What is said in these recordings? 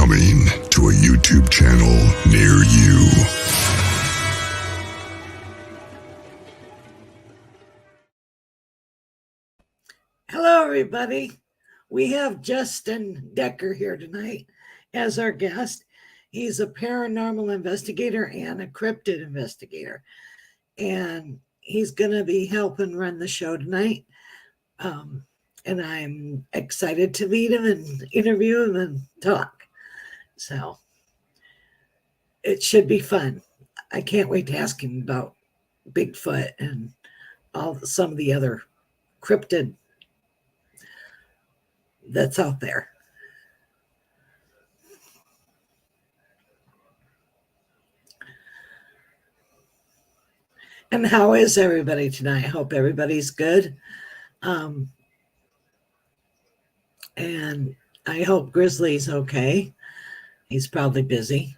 Coming to a YouTube channel near you. Hello, everybody. We have Justin Decker here tonight as our guest. He's a paranormal investigator and a cryptid investigator. And he's going to be helping run the show tonight. And I'm excited to meet him and interview him and talk. So it should be fun. I can't wait to ask him about Bigfoot and some of the other cryptid that's out there. And how is everybody tonight? I hope everybody's good. And I hope Grizzly's okay. He's probably busy.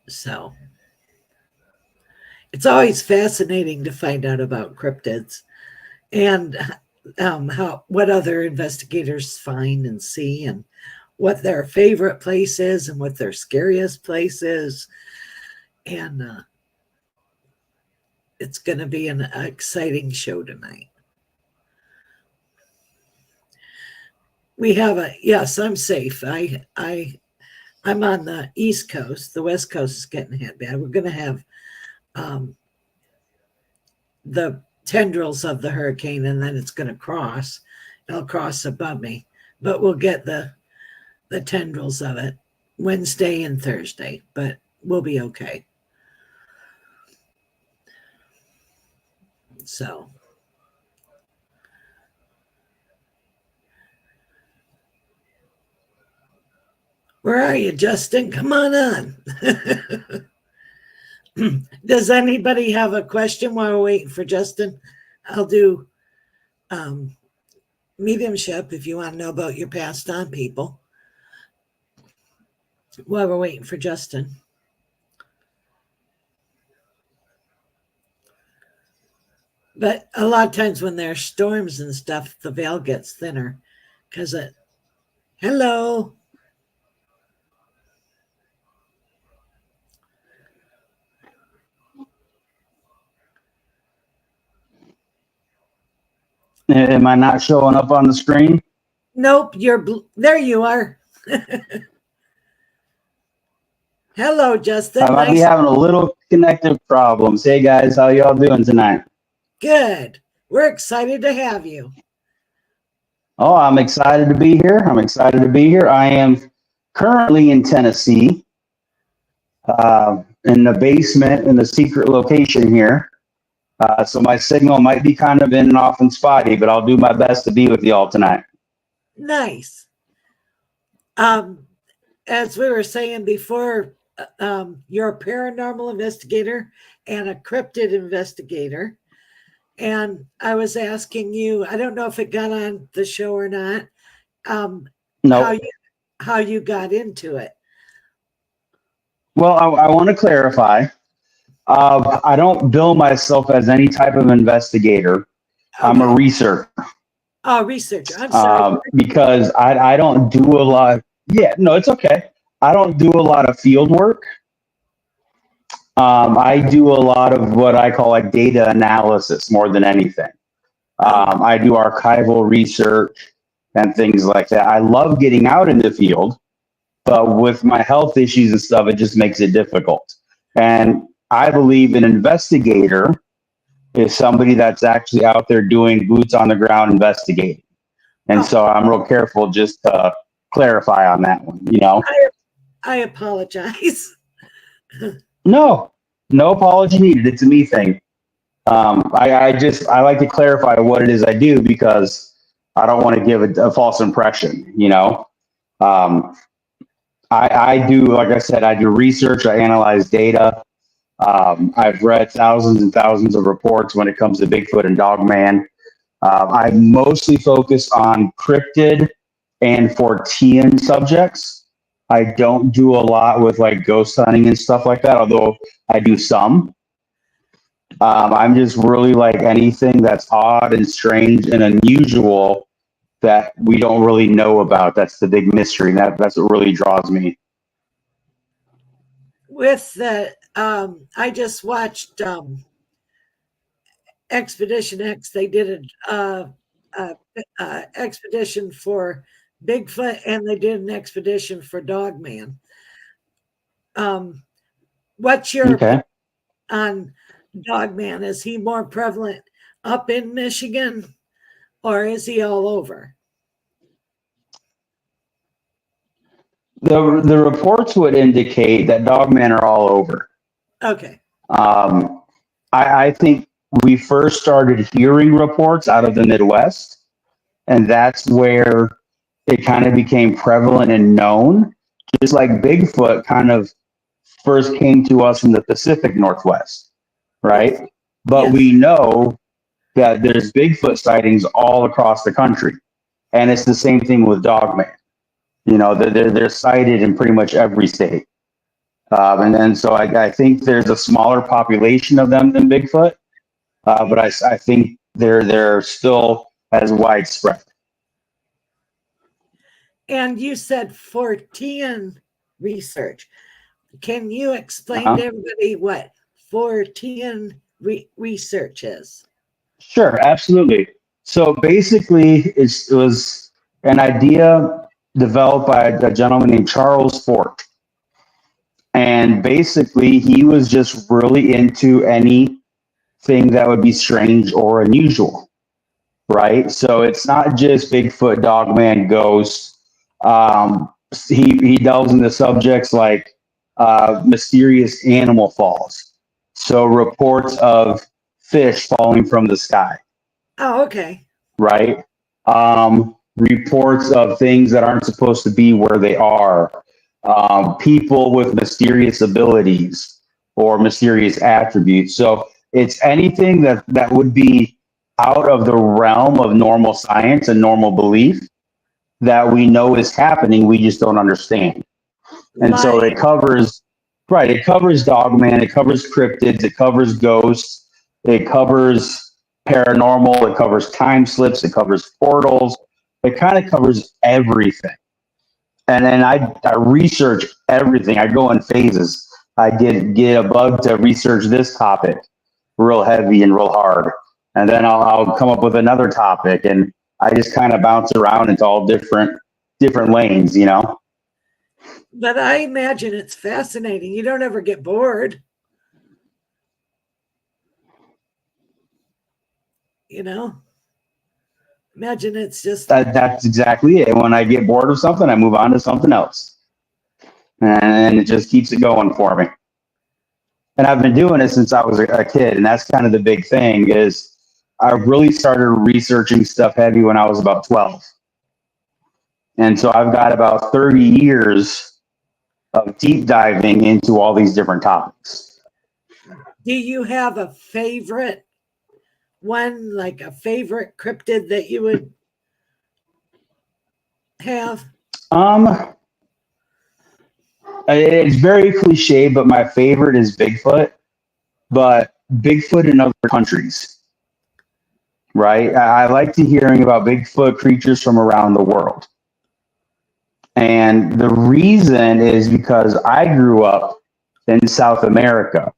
So it's fascinating to find out about cryptids and what other investigators find and see, and what their favorite place is and what their scariest place is. And it's going to be an exciting show tonight. We have I'm safe. I'm on the East Coast. The West Coast is getting hit bad. We're going to have the tendrils of the hurricane, and then it's going to cross. It'll cross above me, but we'll get the tendrils of it Wednesday and Thursday, but we'll be okay. So where are you, Justin? Come on. Does anybody have a question while we're waiting for Justin? I'll do mediumship if you want to know about your passed on people while we're waiting for Justin. But a lot of times when there's storms and stuff, the veil gets thinner because hello. Am I not showing up on the screen? Nope, there you are. Hello, Justin. I might be having a little connective problems. Hey guys, how y'all doing tonight? Good. We're excited to have you. Oh, I'm excited to be here. I am currently in Tennessee, in the basement in the secret location here. So my signal might be kind of in and off and spotty, but I'll do my best to be with y'all tonight. Nice. As we were saying before, you're a paranormal investigator and a cryptid investigator. And I was asking you, I don't know if it got on the show or not, No. how you got into it. Well, I want to clarify. I don't bill myself as any type of investigator. Okay. I'm a researcher. Oh, researcher. I'm sorry. Because I don't do a lot. Yeah, no, it's okay. I don't do a lot of field work. I do a lot of what I call like data analysis more than anything. I do archival research and things like that. I love getting out in the field, but with my health issues and stuff, it just makes it difficult. And I believe an investigator is somebody that's actually out there doing boots on the ground investigating. And so I'm real careful just to clarify on that one, you know. I apologize. No apology needed. It's a me thing. I like to clarify what it is I do because I don't want to give a false impression, you know. I do, like I said, I do research, I analyze data. I've read thousands and thousands of reports when it comes to Bigfoot and Dogman. I mostly focus on cryptid and Fortean subjects. I don't do a lot with like ghost hunting and stuff like that, although I do some. I'm just really like anything that's odd and strange and unusual that we don't really know about. That's the big mystery. That's what really draws me. With the, I just watched Expedition X. They did a expedition for Bigfoot, and they did an expedition for Dogman. What's your Okay. opinion on Dogman? Is he more prevalent up in Michigan, or is he all over? The reports would indicate that dogmen are all over. Okay. I think we first started hearing reports out of the Midwest, and that's where it kind of became prevalent and known, just like Bigfoot kind of first came to us from the Pacific Northwest, right? Yes. But Yes. we know that there's Bigfoot sightings all across the country, and it's the same thing with dogman. You know, they're cited in pretty much every state. And then so I think there's a smaller population of them than Bigfoot, but I think they're still as widespread. And you said Fortean research. Can you explain Uh-huh. to everybody what Fortean research is? Sure, absolutely. So basically, it was an idea developed by a gentleman named Charles Fort. And basically, he was just really into anything that would be strange or unusual, right? So it's not just Bigfoot, Dogman, ghosts. He delves into subjects like mysterious animal falls. So reports of fish falling from the sky, Oh, okay. right? Reports of things that aren't supposed to be where they are. People with mysterious abilities or mysterious attributes. So it's anything that would be out of the realm of normal science and normal belief that we know is happening, we just don't understand. And so Like, it covers, right, it covers dogman, it covers cryptids, it covers ghosts, it covers paranormal, it covers time slips, it covers portals, it kind of covers everything. And then I research everything. I go in phases. I get a bug to research this topic real heavy and real hard. And then I'll come up with another topic, and I just kind of bounce around into all different lanes, you know? but I imagine it's fascinating. You don't ever get bored. You know? Imagine it's just That's exactly it. When I get bored of something, I move on to something else. And it just keeps it going for me. And I've been doing it since I was a kid, and that's kind of the big thing is I really started researching stuff heavy when I was about 12. And so I've got about 30 years of deep diving into all these different topics. Do you have a favorite one, like a favorite cryptid that you would have? It's very cliche, but my favorite is Bigfoot, but Bigfoot in other countries, right? I like to hearing about Bigfoot creatures from around the world. And the reason is because I grew up in South America.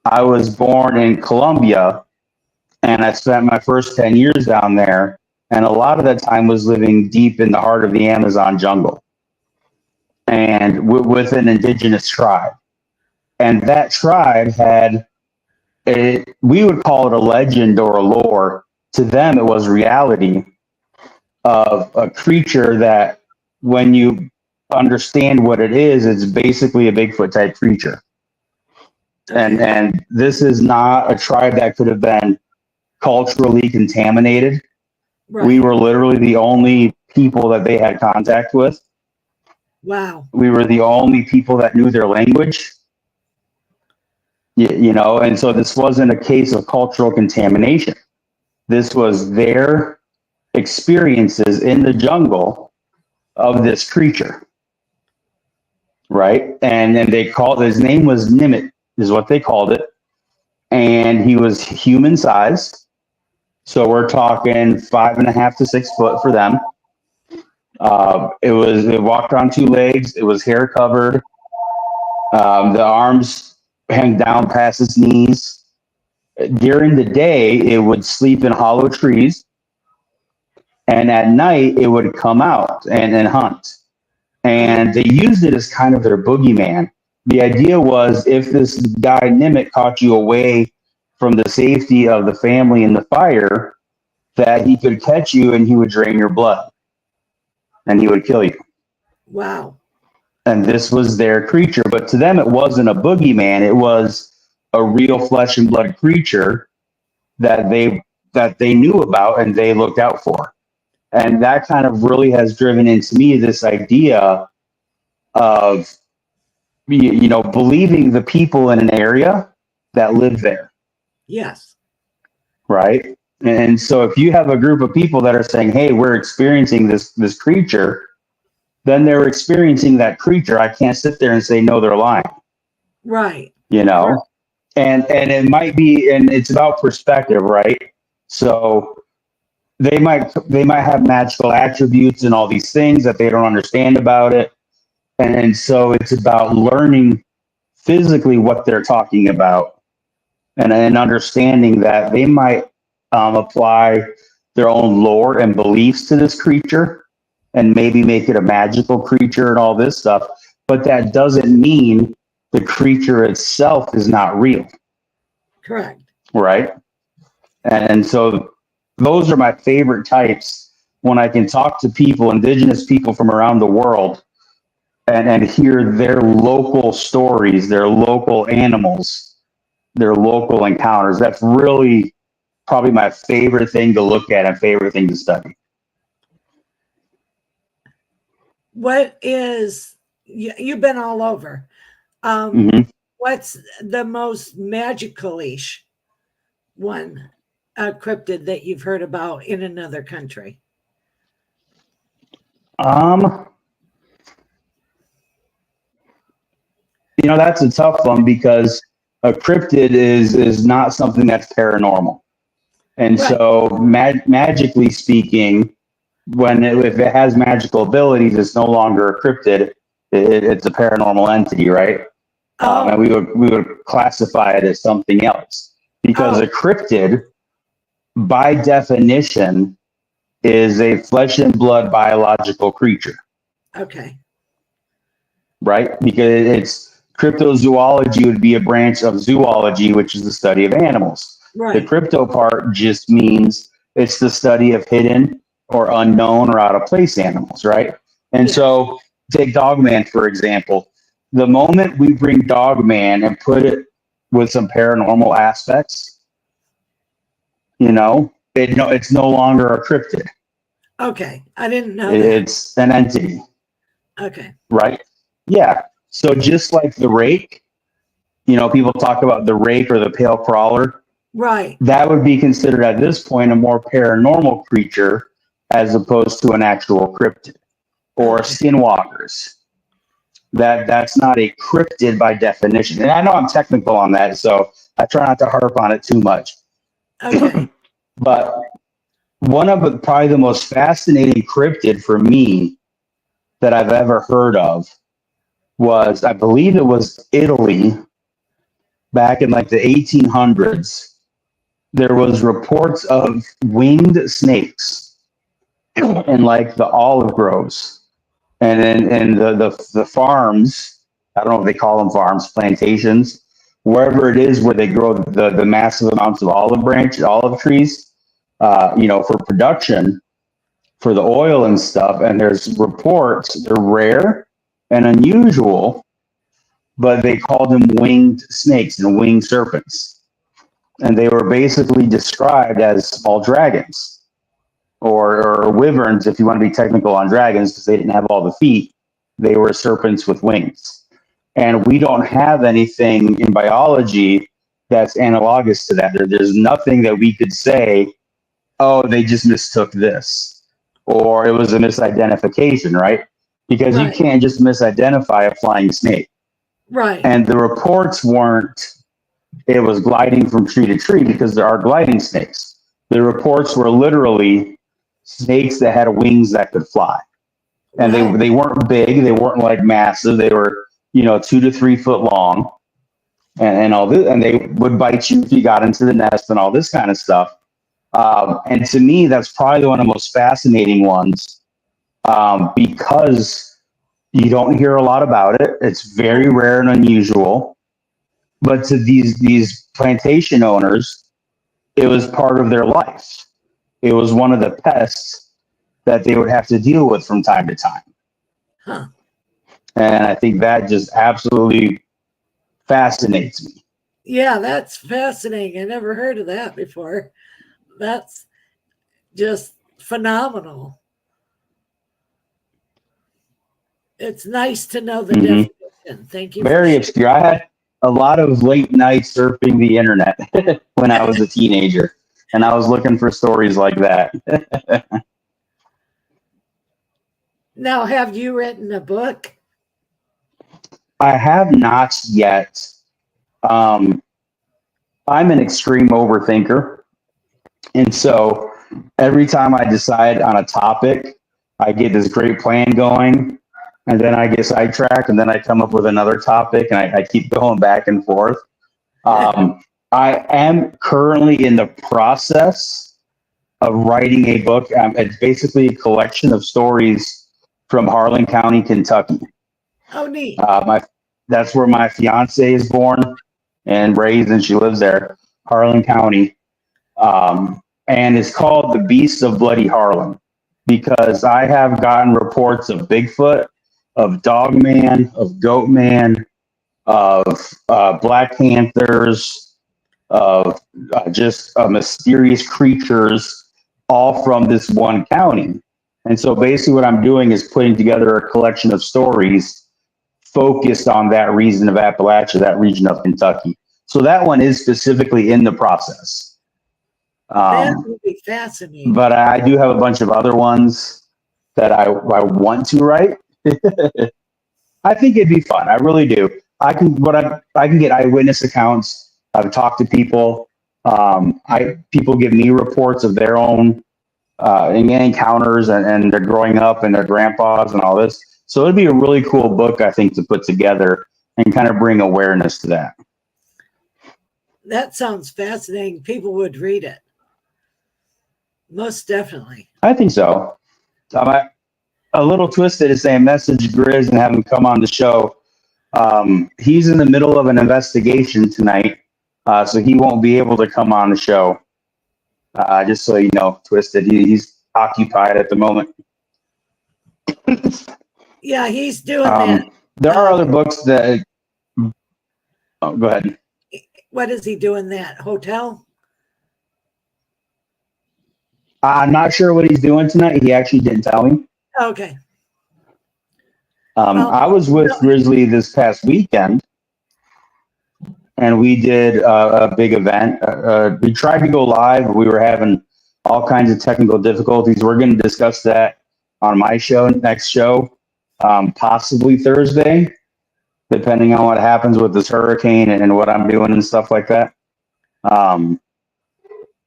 I was born in Colombia, and I spent my first 10 years down there, and a lot of that time was living deep in the heart of the Amazon jungle and with an indigenous tribe. And that tribe had, we would call it a legend or a lore. To them, it was reality of a creature that when you understand what it is, it's basically a Bigfoot type creature. And this is not a tribe that could have been culturally contaminated. Right. We were literally the only people that they had contact with. Wow. We were the only people that knew their language. You know, and so this wasn't a case of cultural contamination. This was their experiences in the jungle of this creature, right? And then they called, his name was Nimit, is what they called it. and he was human sized. So we're talking 5.5 to 6 foot for them. It walked on two legs. It was hair covered. The arms hang down past its knees. During the day, it would sleep in hollow trees. And at night, it would come out and hunt. And they used it as kind of their boogeyman. The idea was if this guy Nimit caught you away from the safety of the family and the fire, that he could catch you and he would drain your blood and he would kill you. Wow. And this was their creature. But to them, it wasn't a boogeyman. It was a real flesh and blood creature that they knew about and they looked out for. And that kind of really has driven into me this idea of, believing the people in an area that live there. Yes. Right. And so if you have a group of people that are saying, hey, we're experiencing this creature, then they're experiencing that creature. I can't sit there and say, no, they're lying. Right. Right. And it might be, and it's about perspective, right? So they might have magical attributes and all these things that they don't understand about it. And so it's about learning physically what they're talking about and understanding that they might apply their own lore and beliefs to this creature and maybe make it a magical creature and all this stuff. But that doesn't mean the creature itself is not real. Correct. Right. And so those are my favorite types when I can talk to people, indigenous people from around the world, and hear their local stories, their local animals, their local encounters. That's really probably my favorite thing to look at and favorite thing to study. What is, you've been all over. What's the most magical-ish one, cryptid that you've heard about in another country? That's a tough one because a cryptid is not something that's paranormal. And right. So magically speaking, if it has magical abilities, it's no longer a cryptid. It's a paranormal entity, right? And we would classify it as something else because a cryptid, by definition, is a flesh and blood biological creature. Okay. Right? Because it's cryptozoology would be a branch of zoology, which is the study of animals. Right. The crypto part just means it's the study of hidden or unknown or out of place animals, right? And so take Dogman, for example. The moment we bring Dogman and put it with some paranormal aspects, it's no longer a cryptid. Okay. I didn't know it's an entity. Okay. Right? Yeah. So just like the rake, people talk about the rake or the pale crawler. Right. That would be considered at this point a more paranormal creature as opposed to an actual cryptid. Or skinwalkers. That's not a cryptid by definition. And I know I'm technical on that, so I try not to harp on it too much. Okay. But one of probably the most fascinating cryptid for me that I've ever heard of was, I believe it was Italy back in like the 1800s. There was reports of winged snakes in like the olive groves and in the farms. I don't know if they call them farms, plantations, wherever it is where they grow the massive amounts of olive trees, for production, for the oil and stuff. And there's reports, they're rare and unusual, but they called them winged snakes and winged serpents. And they were basically described as small dragons or wyverns, if you want to be technical on dragons, because they didn't have all the feet. They were serpents with wings. And we don't have anything in biology that's analogous to that. There's nothing that we could say, oh, they just mistook this, or it was a misidentification, right? Because you can't just misidentify a flying snake. Right. And the reports weren't it was gliding from tree to tree because there are gliding snakes. The reports were literally snakes that had wings that could fly. And Wow. they weren't big, they weren't like massive, they were, 2 to 3 foot long, and all this, and they would bite you if you got into the nest and all this kind of stuff. And to me, that's probably one of the most fascinating ones, because you don't hear a lot about it. It's very rare and unusual. But to these plantation owners, it was part of their life. It was one of the pests that they would have to deal with from time to time. Huh. And I think that just absolutely fascinates me. Yeah, that's fascinating. I never heard of that before. That's just phenomenal. It's nice to know the definition. Thank you. Very obscure. I had a lot of late nights surfing the internet when I was a teenager, and I was looking for stories like that. Now, have you written a book? I have not yet. I'm an extreme overthinker. And so every time I decide on a topic, I get this great plan going, and then I get sidetracked, and then I come up with another topic, and I keep going back and forth. I am currently in the process of writing a book. It's basically a collection of stories from Harlan County, Kentucky. Oh, neat. That's where my fiance is born and raised, and she lives there, Harlan County. And it's called The Beasts of Bloody Harlan, because I have gotten reports of Bigfoot, of Dogman, of Goatman, of Black Panthers, of just mysterious creatures, all from this one county. And so basically what I'm doing is putting together a collection of stories focused on that region of Appalachia, that region of Kentucky. So that one is specifically in the process. That would be fascinating. But I do have a bunch of other ones that I want to write. I think it'd be fun. I really do. I can get eyewitness accounts. I've talked to people. People give me reports of their own encounters and their growing up and their grandpas and all this. So it'd be a really cool book, I think, to put together and kind of bring awareness to that. That sounds fascinating. People would read it. Most definitely. I think so. A little twisted is saying message Grizz and have him come on the show. He's in the middle of an investigation tonight, so he won't be able to come on the show. Just so you know, Twisted, he's occupied at the moment. Yeah, he's doing that. There are other books that. Oh, go ahead. What is he doing? That hotel? I'm not sure what he's doing tonight. He actually didn't tell me. Okay. I was with Grizzly this past weekend, and we did a big event. We tried to go live. We were having all kinds of technical difficulties. We're going to discuss that on my next show, possibly Thursday, depending on what happens with this hurricane and what I'm doing and stuff like that.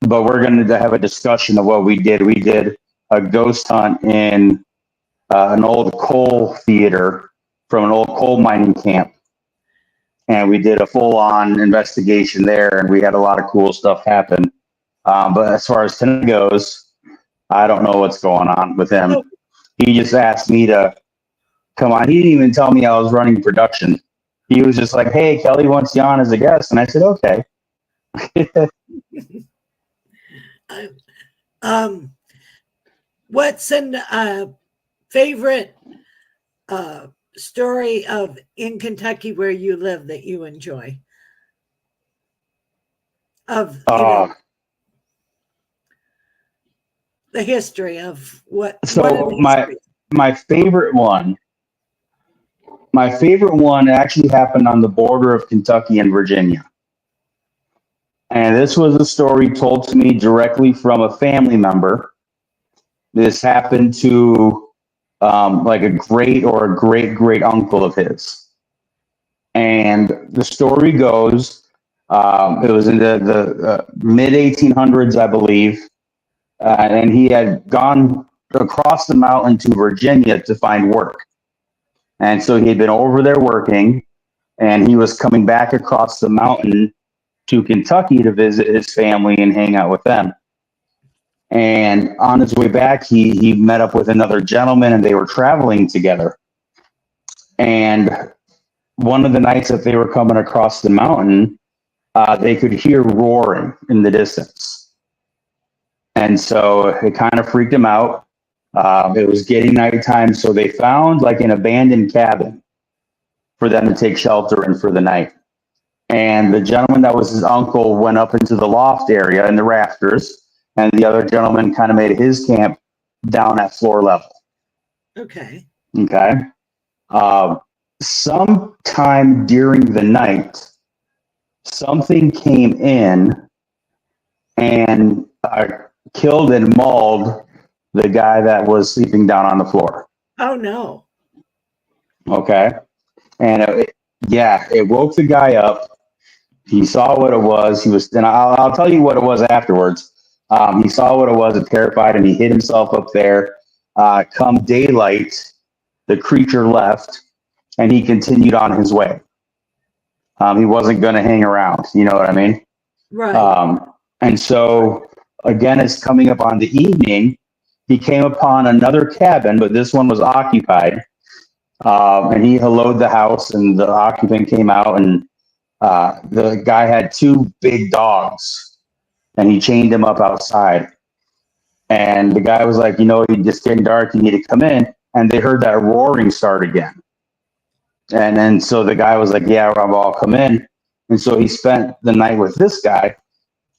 But we're going to have a discussion of what we did. We did a ghost hunt in an old coal theater from an old coal mining camp. And we did a full-on investigation there, and we had a lot of cool stuff happen. But as far as tonight goes, I don't know what's going on with him. He just asked me to come on. He didn't even tell me I was running production. He was just like, hey, Kelly wants you on as a guest. And I said, okay. What's a favorite story of in Kentucky where you live that you enjoy? Of the history of what? So my favorite one actually happened on the border of Kentucky and Virginia. And this was a story told to me directly from a family member. This happened to like a great or a great great uncle of his. And the story goes It was in the mid 1800s, I believe, and he had gone across the mountain to Virginia to find work. And so he had been over there working, and he was coming back across the mountain to Kentucky to visit his family and hang out with them. And on his way back, he met up with another gentleman, and they were traveling together. And one of the nights that they were coming across the mountain, they could hear roaring in the distance. And so it kind of freaked him out. It was getting nighttime, so they found like an abandoned cabin for them to take shelter in for the night. And the gentleman that was his uncle went up into the loft area in the rafters, and the other gentleman kind of made his camp down at floor level. Okay. Okay. Sometime during the night, something came in and killed and mauled the guy that was sleeping down on the floor. Oh, no. Okay. And it woke the guy up. He saw what it was. And I'll tell you what it was afterwards. He saw what it was, and terrified, and he hid himself up there. Come daylight, the creature left, and he continued on his way. He wasn't going to hang around. You know what I mean? Right. And so, again, it's coming up on the evening. He came upon another cabin, but this one was occupied. And he helloed the house, and the occupant came out, and the guy had two big dogs, and he chained them up outside. And the guy was like, it's just getting dark, you need to come in. And they heard that roaring start again. And then so the guy was like, yeah, I'll come in. And so he spent the night with this guy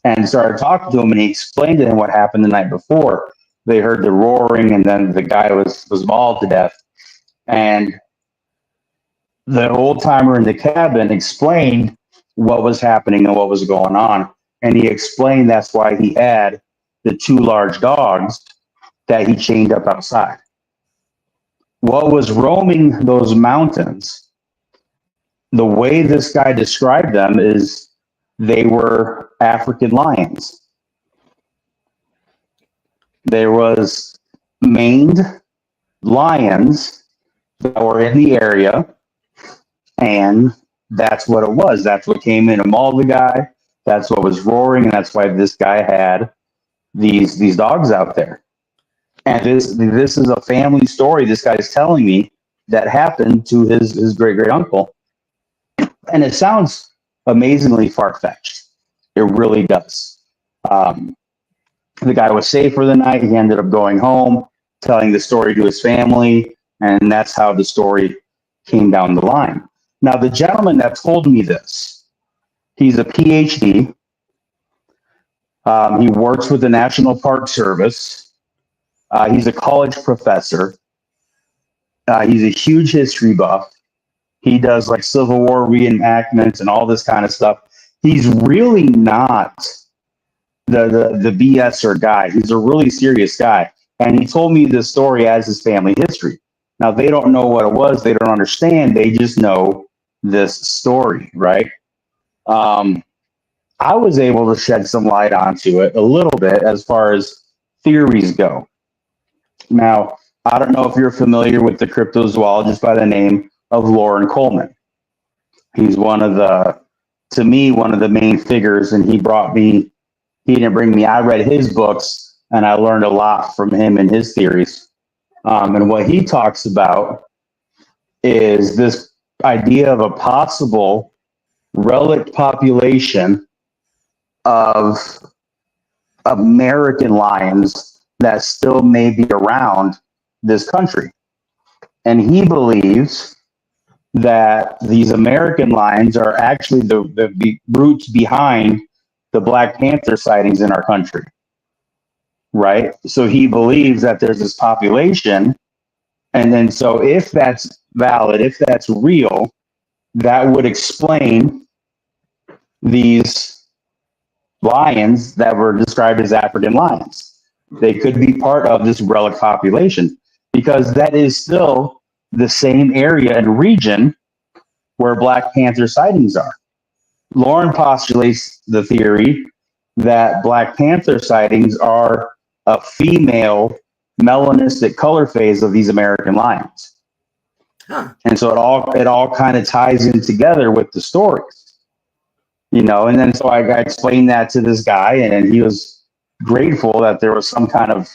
and started talking to him, and he explained to him what happened the night before. They heard the roaring, and then the guy was mauled to death. And the old timer in the cabin explained what was happening and what was going on. And he explained that's why he had the two large dogs that he chained up outside. What was roaming those mountains, the way this guy described them is they were African lions. There was maned lions that were in the area, and that's what it was. That's what came in and mauled the guy. That's what was roaring, and that's why this guy had these dogs out there. And this is a family story this guy's telling me that happened to his great uncle. And it sounds amazingly far-fetched. It really does. The guy was safe for the night. He ended up going home, telling the story to his family, and that's how the story came down the line. Now, the gentleman that told me this, he's a PhD. He works with the National Park Service. He's a college professor. He's a huge history buff. He does like Civil War reenactments and all this kind of stuff. He's really not the BSer guy. He's a really serious guy. And he told me this story as his family history. Now, they don't know what it was. They don't understand. They just know this story, right? I was able to shed some light onto it a little bit as far as theories go. Now, I don't know if you're familiar with the cryptozoologist by the name of Loren Coleman. He's one of the main figures, and he didn't bring me, I read his books, and I learned a lot from him and his theories. And what he talks about is this idea of a possible relic population of American lions that still may be around this country. And he believes that these American lions are actually the roots behind the Black Panther sightings in our country, right? So he believes that there's this population. And then so if that's valid, if that's real, that would explain these lions that were described as African lions. They could be part of this relic population because that is still the same area and region where Black Panther sightings are. Lauren postulates the theory that Black Panther sightings are a female melanistic color phase of these American lions. Huh. And so it all kind of ties in together with the stories, you know. And then so I explained that to this guy, and he was grateful that there was some kind of,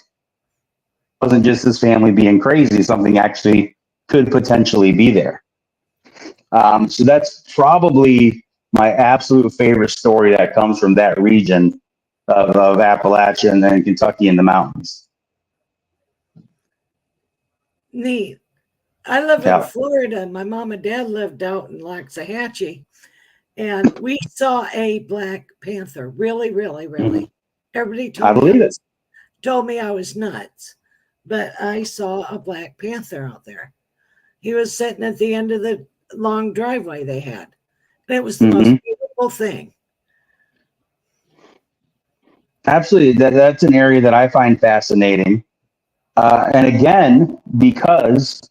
wasn't just his family being crazy, something actually could potentially be there. So that's probably my absolute favorite story that comes from that region of Appalachia and then Kentucky in the mountains. Neat. I live Yeah. in Florida. My mom and dad lived out in Waxahachie, and we saw a black panther. Really, really, really. Everybody I believe it. told me I was nuts, but I saw a black panther out there. He was sitting at the end of the long driveway they had. And it was the most beautiful thing. Absolutely. That's an area that I find fascinating. And again, because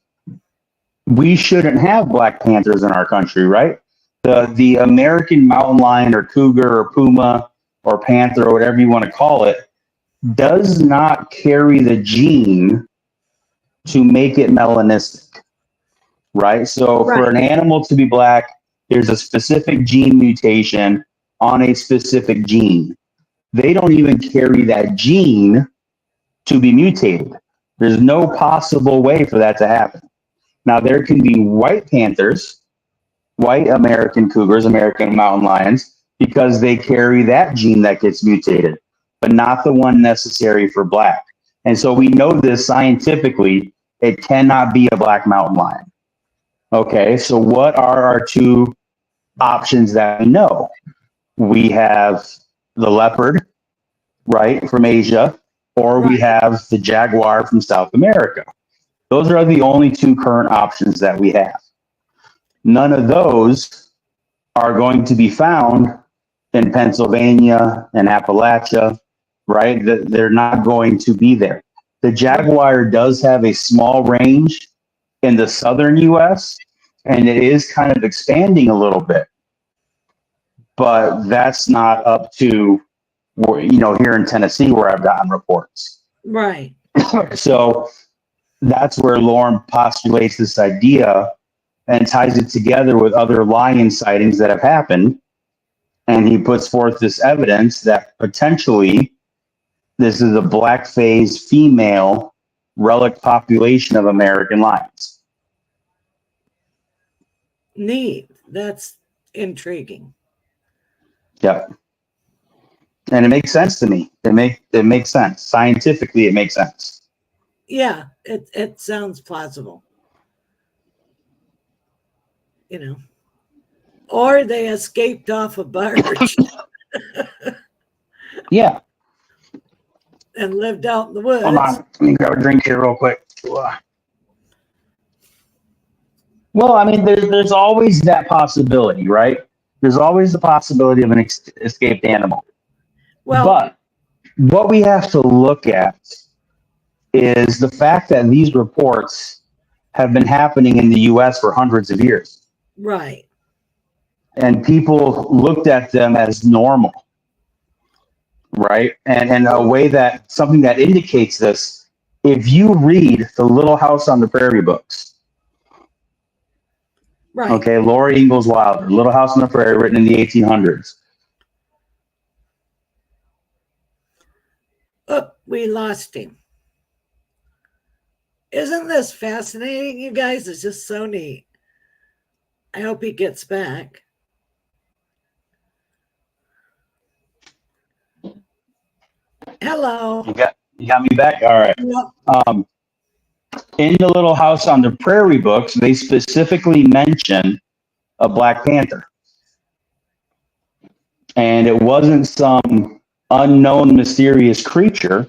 we shouldn't have black panthers in our country, right? The American mountain lion or cougar or puma or panther or whatever you want to call it does not carry the gene to make it melanistic, right? So for an animal to be black, there's a specific gene mutation on a specific gene. They don't even carry that gene to be mutated. There's no possible way for that to happen. Now, there can be white panthers, white American cougars, American mountain lions, because they carry that gene that gets mutated, but not the one necessary for black. And so we know this scientifically, it cannot be a black mountain lion. Okay, so what are our two options that we know? We have the leopard, right, from Asia, or we have the jaguar from South America. Those are the only two current options that we have. None of those are going to be found in Pennsylvania and Appalachia, right? They're not going to be there. The jaguar does have a small range in the southern U.S., and it is kind of expanding a little bit. But that's not up to, you know, here in Tennessee where I've gotten reports. Right. So that's where Lauren postulates this idea and ties it together with other lion sightings that have happened. And he puts forth this evidence that potentially this is a black phase female relic population of American lions. Neat. That's intriguing. Yep. And it makes sense to me. It makes sense. Scientifically, it makes sense. Yeah, it sounds plausible. You know. Or they escaped off a barge. Yeah. And lived out in the woods. Hold on. Let me grab a drink here real quick. Well, I mean, there's always that possibility, right? There's always the possibility of an escaped animal. Well, but what we have to look at is the fact that these reports have been happening in the U.S. for hundreds of years. Right. And people looked at them as normal, right? And a way that, something that indicates this, if you read the Little House on the Prairie books, right. Okay, Laura Ingalls Wilder, Little House on the Prairie, written in the 1800s. Oh, we lost him. Isn't this fascinating, you guys? It's just so neat. I hope he gets back. Hello. You got me back? All right. Yep. In the Little House on the Prairie books, they specifically mention a Black Panther. And it wasn't some unknown mysterious creature.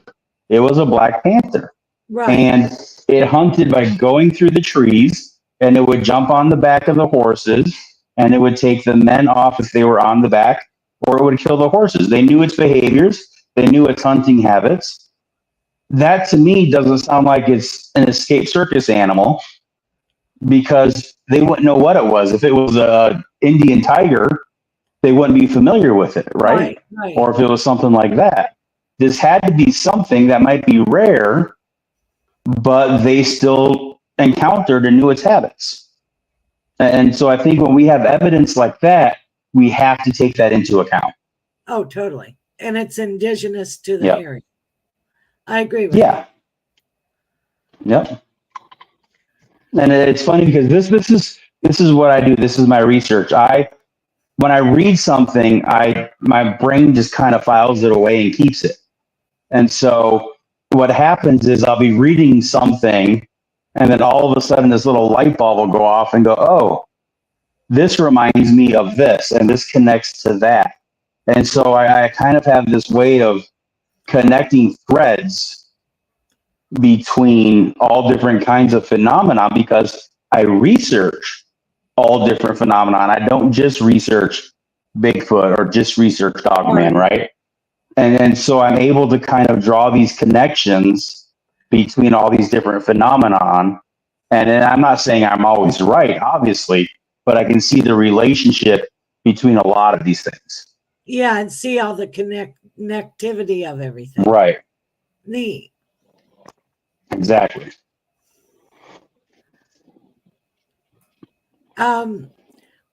It was a Black Panther. Right. And it hunted by going through the trees, and it would jump on the back of the horses, and it would take the men off if they were on the back, or it would kill the horses. They knew its behaviors. They knew its hunting habits. That to me doesn't sound like it's an escaped circus animal, because they wouldn't know what it was. If it was a Indian tiger, they wouldn't be familiar with it, right? Right. Or if it was something like that. This had to be something that might be rare, but they still encountered and knew its habits. And so I think when we have evidence like that, we have to take that into account. Oh, totally. And it's indigenous to the Yep. area. I agree with Yeah. Yep. And it's funny because this is what I do. This is my research. When I read something, my brain just kind of files it away and keeps it. And so what happens is I'll be reading something, and then all of a sudden this little light bulb will go off and go, oh, this reminds me of this, and this connects to that. And so I kind of have this way of connecting threads between all different kinds of phenomena because I research all different phenomena. I don't just research Bigfoot or just research Dogman, right? And so I'm able to kind of draw these connections between all these different phenomenon. And I'm not saying I'm always right, obviously, but I can see the relationship between a lot of these things. Yeah, and see all the connectivity of everything. Right. Neat. Exactly.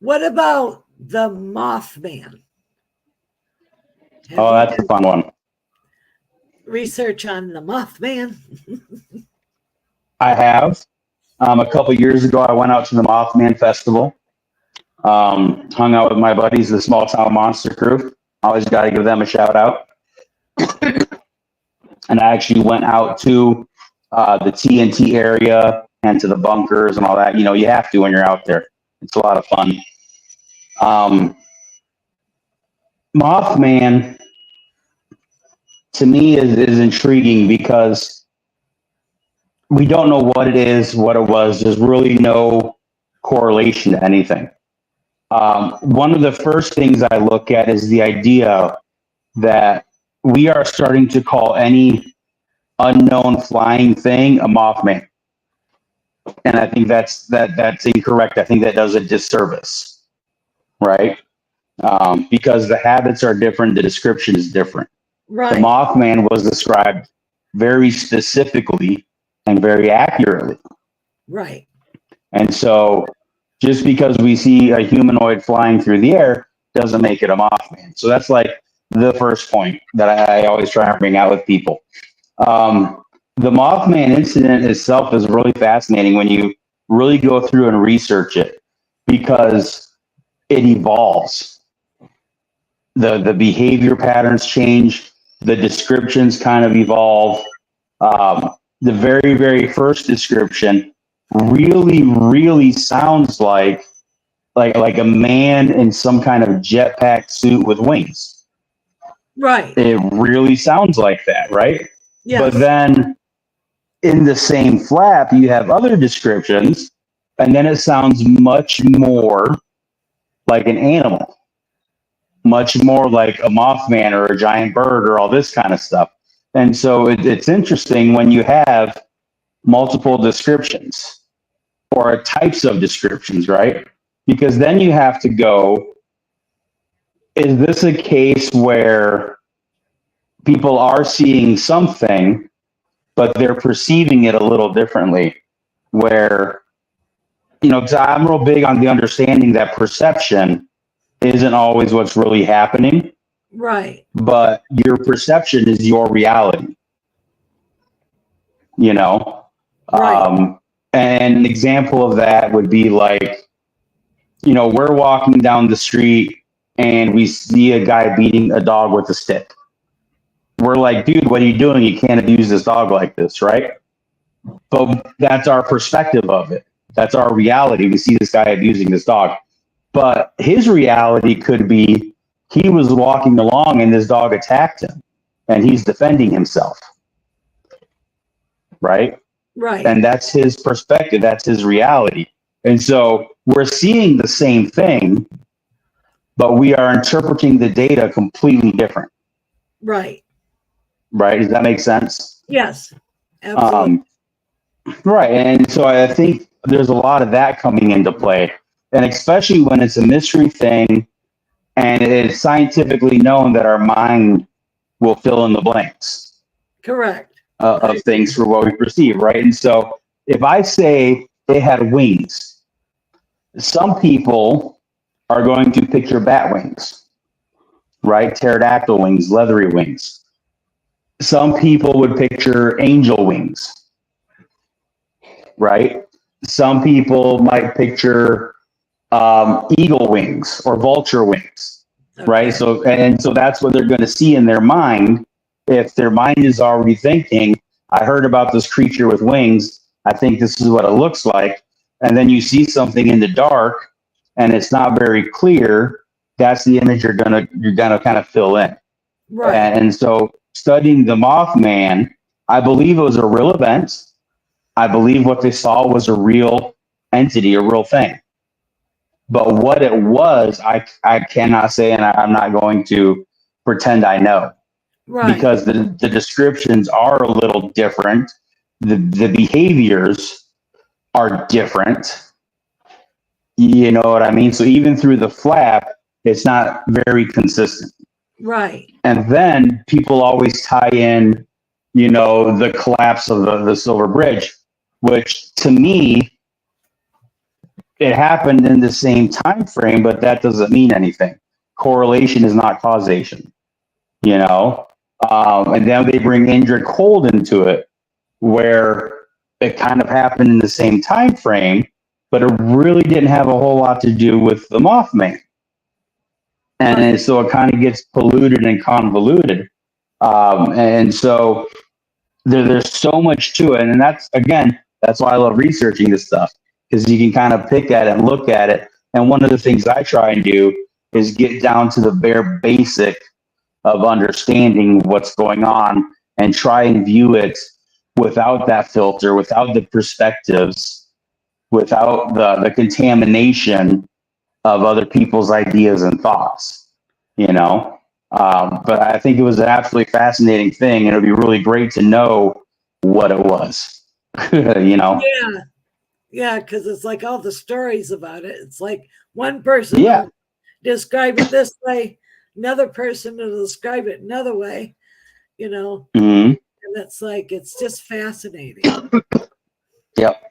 What about the Mothman? Oh, that's a fun one. Research on the Mothman? I have. A couple years ago, I went out to the Mothman Festival. Hung out with my buddies, the Small Town Monster Crew. Always got to give them a shout out. And I actually went out to the TNT area and to the bunkers and all that. You know, you have to when you're out there. It's a lot of fun. Mothman, to me, is intriguing because we don't know what it is, what it was. There's really no correlation to anything. One of the first things I look at is the idea that we are starting to call any unknown flying thing a Mothman. And I think that's incorrect. I think that does a disservice, right? Because the habits are different, the description is different. Right. The Mothman was described very specifically and very accurately. Right. And so just because we see a humanoid flying through the air doesn't make it a Mothman. So that's like the first point that I always try and bring out with people. The Mothman incident itself is really fascinating when you really go through and research it because it evolves. The behavior patterns change, the descriptions kind of evolve. The very, very first description really sounds like a man in some kind of jetpack suit with wings. Right. It really sounds like that, right? Yes. But then in the same flap, you have other descriptions, and then it sounds much more like an animal, much more like a Mothman or a giant bird or all this kind of stuff. And so it's interesting when you have multiple descriptions or types of descriptions, right? Because then you have to go, is this a case where people are seeing something, but they're perceiving it a little differently? Where, you know, 'cause I'm real big on the understanding that perception isn't always what's really happening. Right. But your perception is your reality. You know? Right. And an example of that would be like, you know, we're walking down the street and we see a guy beating a dog with a stick. We're like, dude, what are you doing? You can't abuse this dog like this, right? But that's our perspective of it. That's our reality. We see this guy abusing this dog. But his reality could be he was walking along and this dog attacked him and he's defending himself. Right? Right. And that's his perspective. That's his reality. And so we're seeing the same thing, but we are interpreting the data completely different. Right. Right? Does that make sense? Yes. Absolutely. Right. And so I think there's a lot of that coming into play. And especially when it's a mystery thing And it is scientifically known that our mind will fill in the blanks Correct. of things for what we perceive, right? And so if I say it had wings, some people are going to picture bat wings, right? Pterodactyl wings, leathery wings. Some people would picture angel wings, right? Some people might picture eagle wings or vulture wings, right? So, and so that's what they're going to see in their mind. If their mind is already thinking, I heard about this creature with wings, I think this is what it looks like. And then you see something in the dark and it's not very clear, that's the image you're gonna kind of fill in. Right. And so studying the Mothman, I believe it was a real event. I believe what they saw was a real entity, a real thing. But what it was, I cannot say, and I'm not going to pretend I know. Right. Because the descriptions are a little different. The behaviors are different. You know what I mean? So even through the flap, it's not very consistent. Right. And then people always tie in, you know, the collapse of the Silver Bridge, which to me, it happened in the same time frame, but that doesn't mean anything. Correlation is not causation, you know? And then they bring Indrid Cold into it, where it kind of happened in the same time frame, but it really didn't have a whole lot to do with the Mothman. And so it kind of gets polluted and convoluted. And so there's so much to it. And that's why I love researching this stuff, because you can kind of pick at it and look at it. And one of the things I try and do is get down to the bare basic of understanding what's going on and try and view it without that filter, without the perspectives, without the contamination of other people's ideas and thoughts, you know? But I think it was an absolutely fascinating thing, and it would be really great to know what it was, you know? Yeah. Yeah, because it's like all the stories about it. It's like one person will describe it this way, another person will describe it another way, you know? Mm-hmm. And it's like, it's just fascinating. Yep.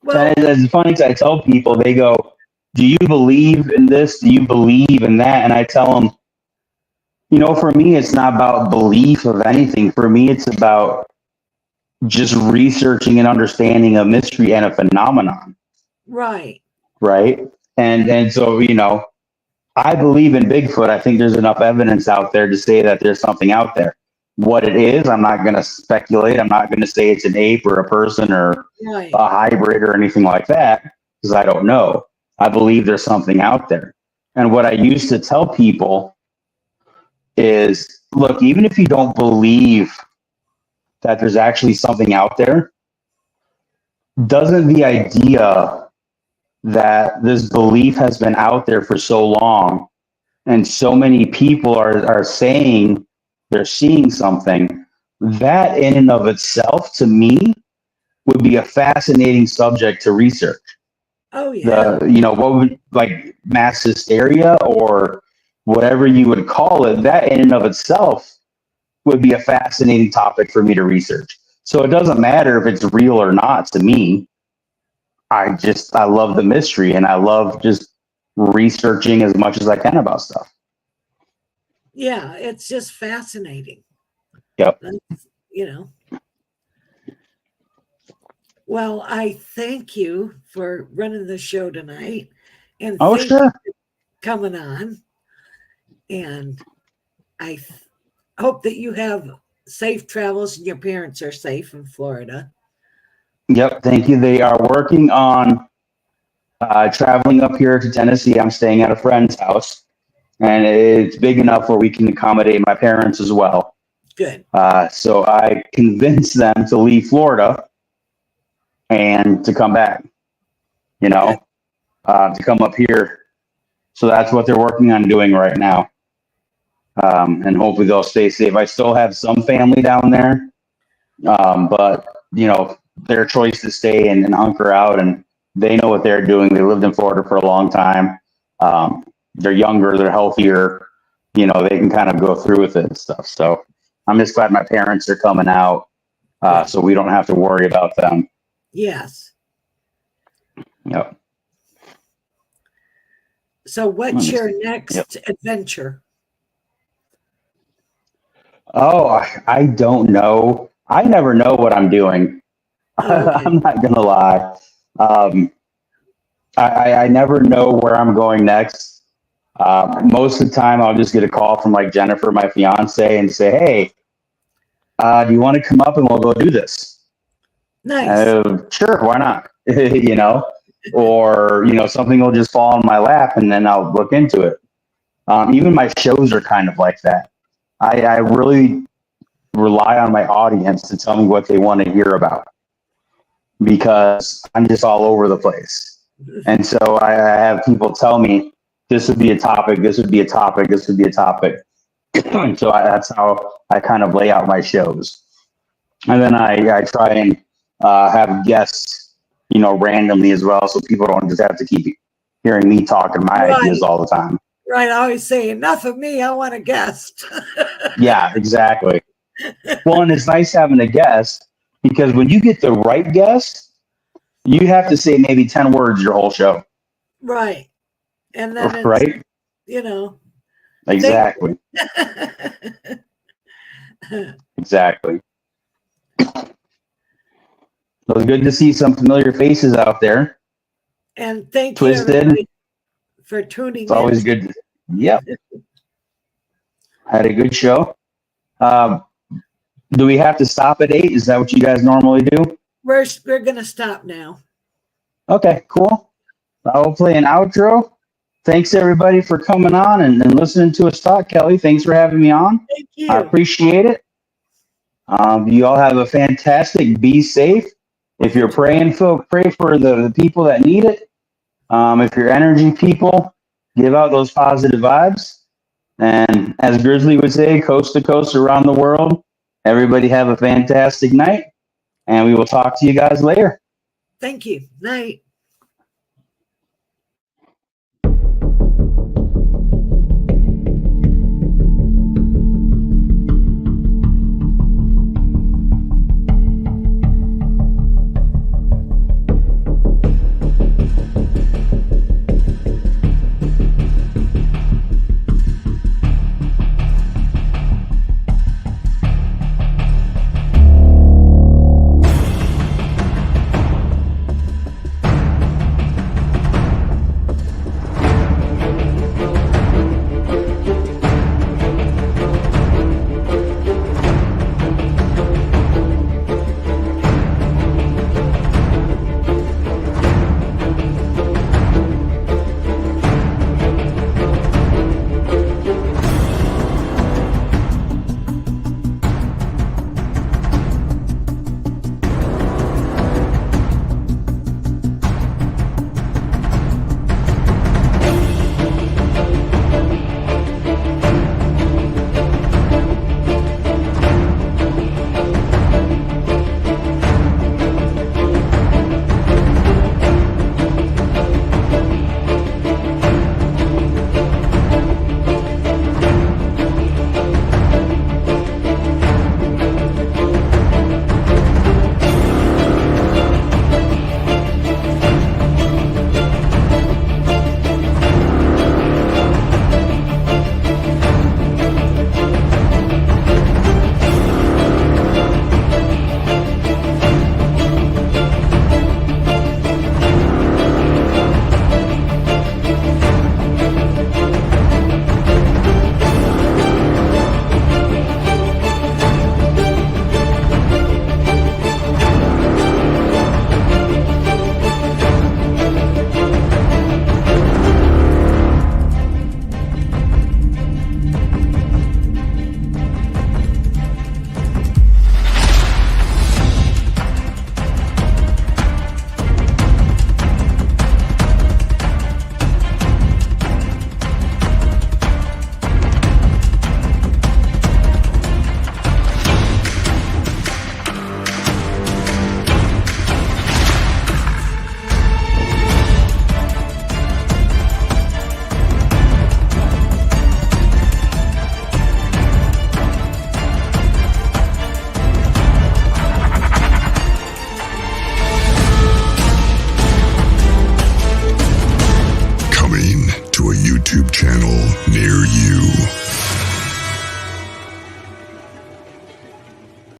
Well, and it's funny because I tell people, they go, do you believe in this? Do you believe in that? And I tell them, you know, for me, it's not about belief of anything. For me, it's about just researching and understanding a mystery and a phenomenon. right. Right. And so, you know, I believe in Bigfoot. I think there's enough evidence out there to say that there's something out there. What it is, I'm not going to speculate. I'm not going to say it's an ape or a person or a hybrid or anything like that, because I don't know. I believe there's something out there. And what I used to tell people is, look, even if you don't believe that there's actually something out there, doesn't the idea that this belief has been out there for so long and so many people are saying they're seeing something, that in and of itself, to me, would be a fascinating subject to research. Oh, yeah. You know, what would, like, mass hysteria or whatever you would call it, that in and of itself would be a fascinating topic for me to research. So it doesn't matter if it's real or not to me. I love the mystery, and I love just researching as much as I can about stuff. Yeah, it's just fascinating. Yep. You know. Well, I thank you for running the show tonight, and thank you for coming on. And I hope that you have safe travels and your parents are safe in Florida. Yep, thank you. They are working on traveling up here to Tennessee. I'm staying at a friend's house, and it's big enough where we can accommodate my parents as well. Good. So I convinced them to leave Florida and to come back, you know, to come up here. So that's what they're working on doing right now. And hopefully they'll stay safe. I still have some family down there, but, you know, their choice to stay and hunker out, and they know what they're doing. They lived in Florida for a long time. they're younger, they're healthier, they can kind of go through with it and stuff. So I'm just glad my parents are coming out, so we don't have to worry about them. Yes. Yep. So what's your next adventure? Oh, I don't know. I never know what I'm doing. Oh, okay. I'm not gonna lie. I never know where I'm going next. Most of the time, I'll just get a call from like Jennifer, my fiance, and say, "Hey, do you want to come up and we'll go do this?" Nice. Sure, why not? Or something will just fall in my lap, and then I'll look into it. Even my shows are kind of like that. I really rely on my audience to tell me what they want to hear about, because I'm just all over the place. And so I have people tell me this would be a topic, this would be a topic, this would be a topic. And so that's how I kind of lay out my shows. And then I try and have guests, randomly as well, so people don't just have to keep hearing me talking my ideas all the time. Right. I always say, enough of me, I want a guest. Yeah, exactly. Well, and it's nice having a guest, because when you get the right guest, you have to say maybe 10 words your whole show. Right. And then it's, right? Exactly. Exactly. It was good to see some familiar faces out there. And thank Twisted. you everybody for tuning It's always in. good. Yep. Had a good show. Do we have to stop at 8? Is that what you guys normally do? We're going to stop now. Okay, cool. I will play an outro. Thanks everybody for coming on and listening to us talk. Kelly, thanks for having me on. Thank you. I appreciate it. You all have a fantastic, be safe. If you're praying, pray for the people that need it. If you're energy people, give out those positive vibes. And as Grizzly would say, coast to coast around the world, everybody have a fantastic night. And we will talk to you guys later. Thank you. Night. YouTube channel near you.